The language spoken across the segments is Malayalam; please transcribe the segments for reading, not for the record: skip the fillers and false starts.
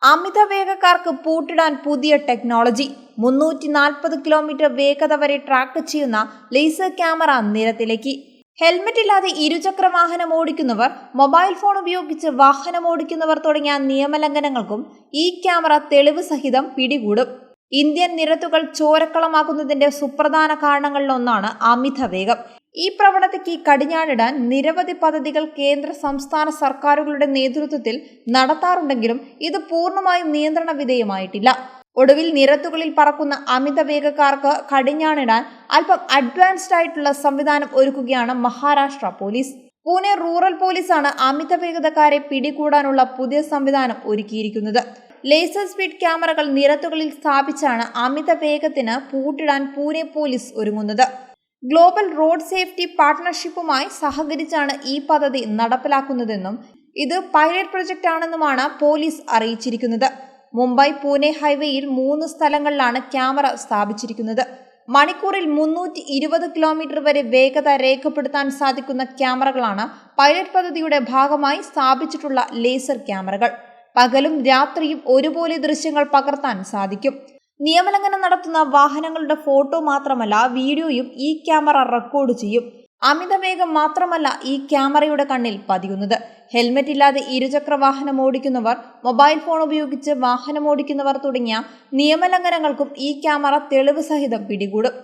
അമിത വേഗക്കാർക്ക് പൂട്ടിടാൻ പുതിയ ടെക്നോളജി. 340 കിലോമീറ്റർ വേഗത വരെ ട്രാക്ക് ചെയ്യുന്ന ലേസർ ക്യാമറ നിരത്തിലേക്ക്. ഹെൽമറ്റ് ഇല്ലാതെ ഇരുചക്ര വാഹനം ഓടിക്കുന്നവർ, മൊബൈൽ ഫോൺ ഉപയോഗിച്ച് വാഹനം ഓടിക്കുന്നവർ തുടങ്ങിയ നിയമലംഘനങ്ങൾക്കും ഈ ക്യാമറ തെളിവ് സഹിതം പിടികൂടും. ഇന്ത്യൻ നിരത്തുകൾ ചോരക്കളമാക്കുന്നതിന്റെ സുപ്രധാന കാരണങ്ങളിലൊന്നാണ് അമിത വേഗം. ഈ പ്രവണതയ്ക്ക് കടിഞ്ഞാണിടാൻ നിരവധി പദ്ധതികൾ കേന്ദ്ര സംസ്ഥാന സർക്കാരുകളുടെ നേതൃത്വത്തിൽ നടത്താറുണ്ടെങ്കിലും ഇത് പൂർണ്ണമായും നിയന്ത്രണ വിധേയമായിട്ടില്ല. ഒടുവിൽ നിരത്തുകളിൽ പറക്കുന്ന അമിത വേഗക്കാർക്ക് കടിഞ്ഞാണിടാൻ അല്പം അഡ്വാൻസ്ഡ് ആയിട്ടുള്ള സംവിധാനം ഒരുക്കുകയാണ് മഹാരാഷ്ട്ര പോലീസ്. പൂനെ റൂറൽ പോലീസാണ് അമിത വേഗതക്കാരെ പിടികൂടാനുള്ള പുതിയ സംവിധാനം ഒരുക്കിയിരിക്കുന്നത്. ലേസർ സ്പീഡ് ക്യാമറകൾ നിരത്തുകളിൽ സ്ഥാപിച്ചാണ് അമിത വേഗത്തിന് പൂട്ടിടാൻ പൂനെ പോലീസ് ഒരുങ്ങുന്നത്. ഗ്ലോബൽ റോഡ് സേഫ്റ്റി പാർട്ട്ണർഷിപ്പുമായി സഹകരിച്ചാണ് ഈ പദ്ധതി നടപ്പിലാക്കുന്നതെന്നും ഇത് പൈലറ്റ് പ്രൊജക്ട് ആണെന്നുമാണ് പോലീസ് അറിയിച്ചിരിക്കുന്നത്. മുംബൈ പൂനെ ഹൈവേയിൽ 3 സ്ഥലങ്ങളിലാണ് ക്യാമറ സ്ഥാപിച്ചിരിക്കുന്നത്. മണിക്കൂറിൽ 320 കിലോമീറ്റർ വരെ വേഗത രേഖപ്പെടുത്താൻ സാധിക്കുന്ന ക്യാമറകളാണ് പൈലറ്റ് പദ്ധതിയുടെ ഭാഗമായി സ്ഥാപിച്ചിട്ടുള്ള ലേസർ ക്യാമറകൾ. പകലും രാത്രിയും ഒരുപോലെ ദൃശ്യങ്ങൾ പകർത്താൻ സാധിക്കും. നിയമലംഘനം നടത്തുന്ന വാഹനങ്ങളുടെ ഫോട്ടോ മാത്രമല്ല, വീഡിയോയും ഈ ക്യാമറ റെക്കോർഡ് ചെയ്യും. അമിത വേഗം മാത്രമല്ല ഈ ക്യാമറയുടെ കണ്ണിൽ പതിയുന്നത്. ഹെൽമറ്റ് ഇല്ലാതെ ഇരുചക്ര വാഹനം ഓടിക്കുന്നവർ, മൊബൈൽ ഫോൺ ഉപയോഗിച്ച് വാഹനം ഓടിക്കുന്നവർ തുടങ്ങിയ നിയമലംഘനങ്ങൾക്കും ഈ ക്യാമറ തെളിവ് സഹിതം പിടികൂടും.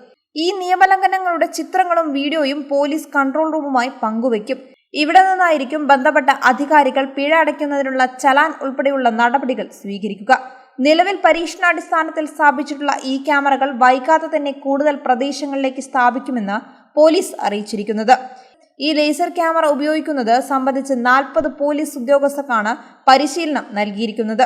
ഈ നിയമലംഘനങ്ങളുടെ ചിത്രങ്ങളും വീഡിയോയും പോലീസ് കൺട്രോൾ റൂമുമായി പങ്കുവയ്ക്കും. ഇവിടെ നിന്നായിരിക്കും ബന്ധപ്പെട്ട അധികാരികൾ പിഴ അടയ്ക്കുന്നതിനുള്ള ചലാൻ ഉൾപ്പെടെയുള്ള നടപടികൾ സ്വീകരിക്കുക. നിലവിൽ പരീക്ഷണാടിസ്ഥാനത്തിൽ സ്ഥാപിച്ചിട്ടുള്ള ഈ ക്യാമറകൾ വൈകാതെ തന്നെ കൂടുതൽ പ്രദേശങ്ങളിലേക്ക് സ്ഥാപിക്കുമെന്ന് പോലീസ് അറിയിച്ചിരിക്കുന്നത്. ഈ ലേസർ ക്യാമറ ഉപയോഗിക്കുന്നത് സംബന്ധിച്ച് 40 പോലീസ് ഉദ്യോഗസ്ഥർക്കാണ് പരിശീലനം നൽകിയിരിക്കുന്നത്.